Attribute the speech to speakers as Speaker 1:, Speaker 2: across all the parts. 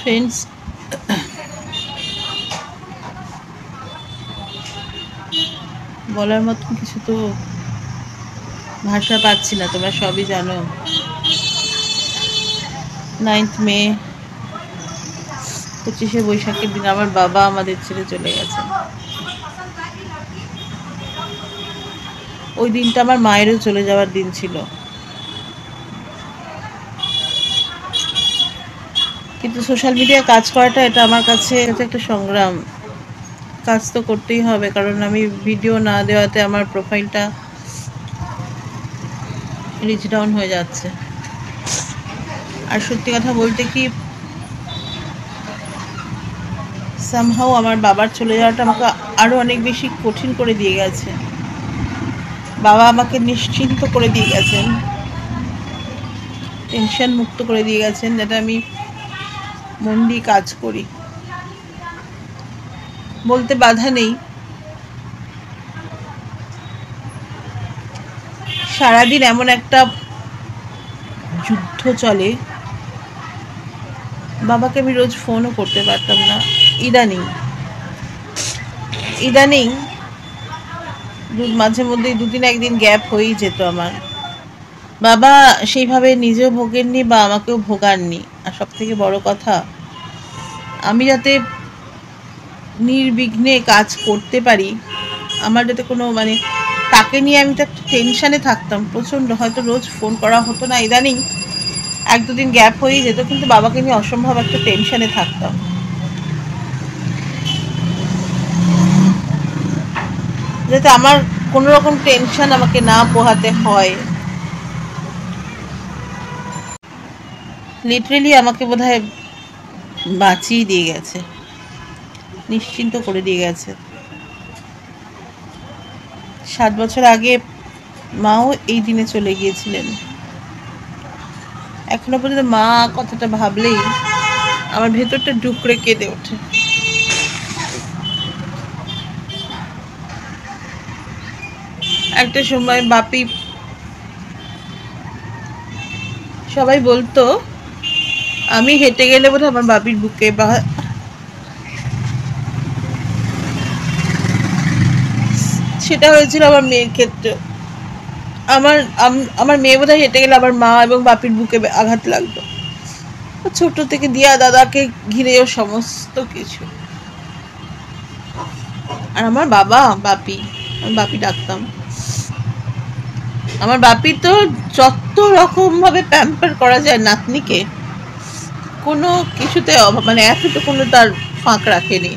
Speaker 1: Friends, বলার মতন কিছু তো ভাষা পাচ্ছি না, তোমরা সবই জানো। 9th মে 25শে বৈশাখের দিন আমার বাবা আমাদের ছেড়ে চলে গেছেন। ওই দিনটা আমার মায়েরও চলে যাওয়ার দিন ছিল, কিন্তু সোশ্যাল মিডিয়ায় কাজ করাটা এটা আমার কাছে একটা সংগ্রাম। কাজ তো করতেই হবে, কারণ আমি ভিডিও না দেওয়াতে আমার প্রোফাইলটা রিচ ডাউন হয়ে যাচ্ছে। আর সত্যি কথা বলতে কি, সামহাও আমার বাবার চলে যাওয়াটা আমাকে আরও অনেক বেশি কঠিন করে দিয়ে গেছে। বাবা আমাকে নিশ্চিন্ত করে দিয়ে গেছেন, টেনশন মুক্ত করে দিয়ে গেছেন, যাতে আমি মন দিয়ে কাজ করি। বলতে বাধা নেই, সারাদিন এমন একটা যুদ্ধ চলে, বাবাকে আমি রোজ ফোনও করতে পারতাম না। ইদানিং মাঝে মধ্যে দুদিন একদিন গ্যাপ হয়েই যেত আমার। বাবা সেইভাবে নিজেও ভোগেননি বা আমাকেও ভোগাননি। আর সব থেকে বড় কথা, আমি যাতে নির্বিঘ্নে কাজ করতে পারি, আমার যাতে কোনো তাকে নিয়ে আমি তো একটা টেনশানে থাকতাম প্রচণ্ড। হয়তো রোজ ফোন করা হতো না, ইদানিং 1-2 দিন গ্যাপ হয়েই যেত, কিন্তু বাবাকে নিয়ে অসম্ভব একটা টেনশানে থাকতাম। যাতে আমার কোনো রকম টেনশন আমাকে না পোহাতে হয়। লিটারেলি আমাকে বোধহয় বাঁচিয়ে দিয়ে গেছে, নিশ্চিন্ত করে দিয়ে গেছে। 7 বছর আগে মাও এই দিনে চলে গিয়েছিলেন। এখনো পর্যন্ত মা কথাটা ভাবলেই আমার ভেতরটা ডুকরে কেঁদে ওঠে। একটা সময় বাপি, সবাই বলতো আমি হেঁটে গেলে বোধহয় আমার বাপির বুকে, বা সেটা হয়েছিল আমার মেয়ের ক্ষেত্রে। আমার মেয়ে বোধহয় হেঁটে গেলে আমার মা এবং বাপির বুকে আঘাত লাগতো। ছোট থেকে দিয়া দাদাকে ঘিরেও সমস্ত কিছু। আর আমার বাবা, আমি বাপি ডাকতাম। আমার বাপি তো যত রকম ভাবে প্যাম্পার করা যায় নাতনিকে, কোনো কিছুতে এতটুকুনো তার ফাঁক রাখেনি।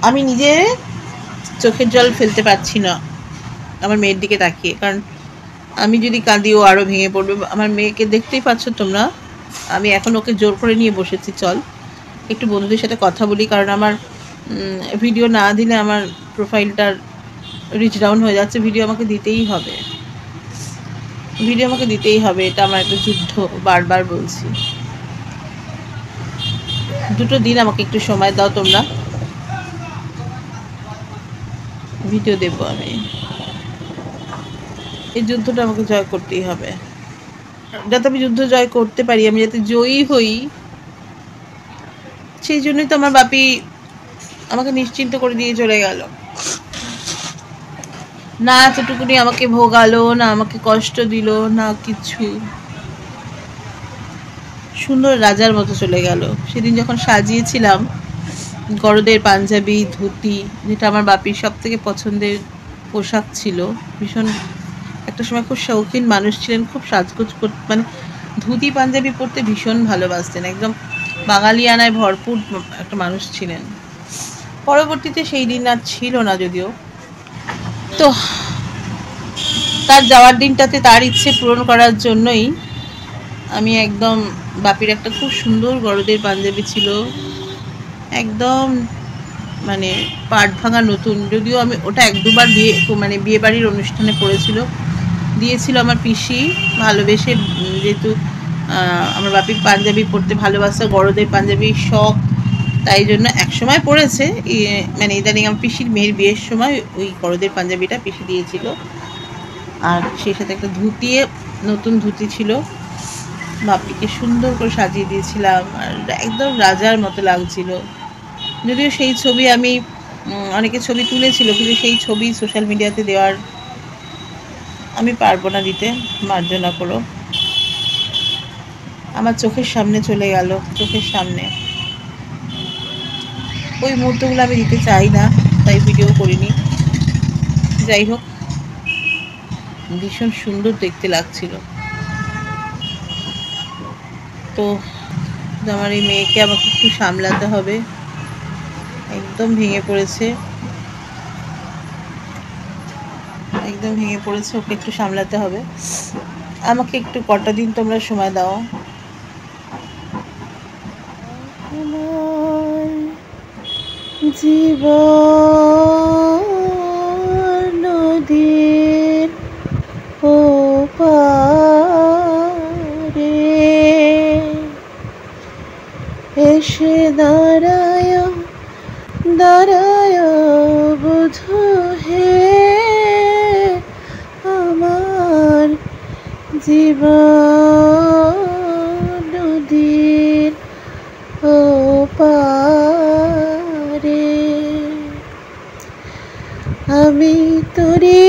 Speaker 1: আমি নিজে চোখের জল ফেলতে পারছি না আমার মেয়ের দিকে তাকিয়ে, কারণ আমি যদি কাঁদি ও আরো ভেঙে পড়বে। আমার মেয়েকে দেখতেই পাচ্ছ তোমরা, আমি এখন ওকে জোর করে নিয়ে বসেছি, চল একটু বন্ধুদের সাথে কথা বলি, কারণ আমার ভিডিও না দিলে আমার প্রোফাইলটার রিচ ডাউন হয়ে যাচ্ছে। ভিডিও আমাকে দিতেই হবে, এটা আমার একটা যুদ্ধ, বারবার বলছি। 2 দিন আমাকে একটু সময় দাও তোমরা, ভিডিও দেবো আমি। এই যুদ্ধটা আমাকে জয় করতেই হবে। যাতে আমি যুদ্ধ জয় করতে পারি, আমি যাতে জয়ী হই, সেই জন্যই তো আমার বাপি আমাকে নিশ্চিন্ত করে দিয়ে চলে গেল। না এতটুকুনি আমাকে ভোগালো, না আমাকে কষ্ট দিল, না কিছু। সুন্দর রাজার মতো চলে গেল। সেদিন যখন সাজিয়েছিলাম গরদের পাঞ্জাবি ধুতি, যেটা আমার বাপির সব থেকে পছন্দের পোশাক ছিল, ভীষণ একটা সময় খুব শৌখিন মানুষ ছিলেন, খুব সাজগোজ করতে, ধুতি পাঞ্জাবি পরতে ভীষণ ভালোবাসতেন, একদম বাঙালিয়ানায় ভরপুর একটা মানুষ ছিলেন। পরবর্তীতে সেই দিন আর ছিল না যদিও। তো তার যাওয়ার দিনটাতে তার ইচ্ছে পূরণ করার জন্যই আমি একদম, বাপির একটা খুব সুন্দর গরদের পাঞ্জাবি ছিল, একদম পাট ভাঙা নতুন, যদিও আমি ওটা 1-2 বার বিয়ে বাড়ির অনুষ্ঠানে পড়েছিল, দিয়েছিল আমার পিসি ভালোবেসে, যেহেতু আমার বাপির পাঞ্জাবি পরতে ভালোবাসা, গরদের পাঞ্জাবির শখ, তাই জন্য একসময় পড়েছে। ইদানিং আমার পিসির মেয়ের বিয়ের সময় ওই গরদের পাঞ্জাবিটা পিসি দিয়েছিল, আর সেই সাথে একটা নতুন ধুতি ছিল, বাপিকে সুন্দর করে সাজিয়ে দিয়েছিলাম আর একদম রাজার মতো লাগছিল। যদিও সেই ছবি আমি অনেকে ছবি তুলেছিল, কিন্তু সেই ছবি সোশ্যাল মিডিয়াতে দেওয়ার আমি পারবো না দিতে, মার্জনা করো। আমার চোখের সামনে চলে গেল, চোখের সামনে। ওই মুহূর্তগুলো আমি দিতে চাই না, তাই ভিডিও করিনি। যাই হোক, ভীষণ সুন্দর দেখতে লাগছিল। তো আমার এই মেয়েকে আমাকে একটু সামলাতে হবে, একদম ভেঙে পড়েছে, একদম ভেঙে পড়েছে। ওকে একটু সামলাতে হবে। আমাকে একটু কটা দিন তোমরা সময় দাও। জীবন নদীর ওপারে এসে দাঁড়ায় দাঁড়ায় বুঝো হে আমার জীবন নদীর ওপারে। আমি তোরে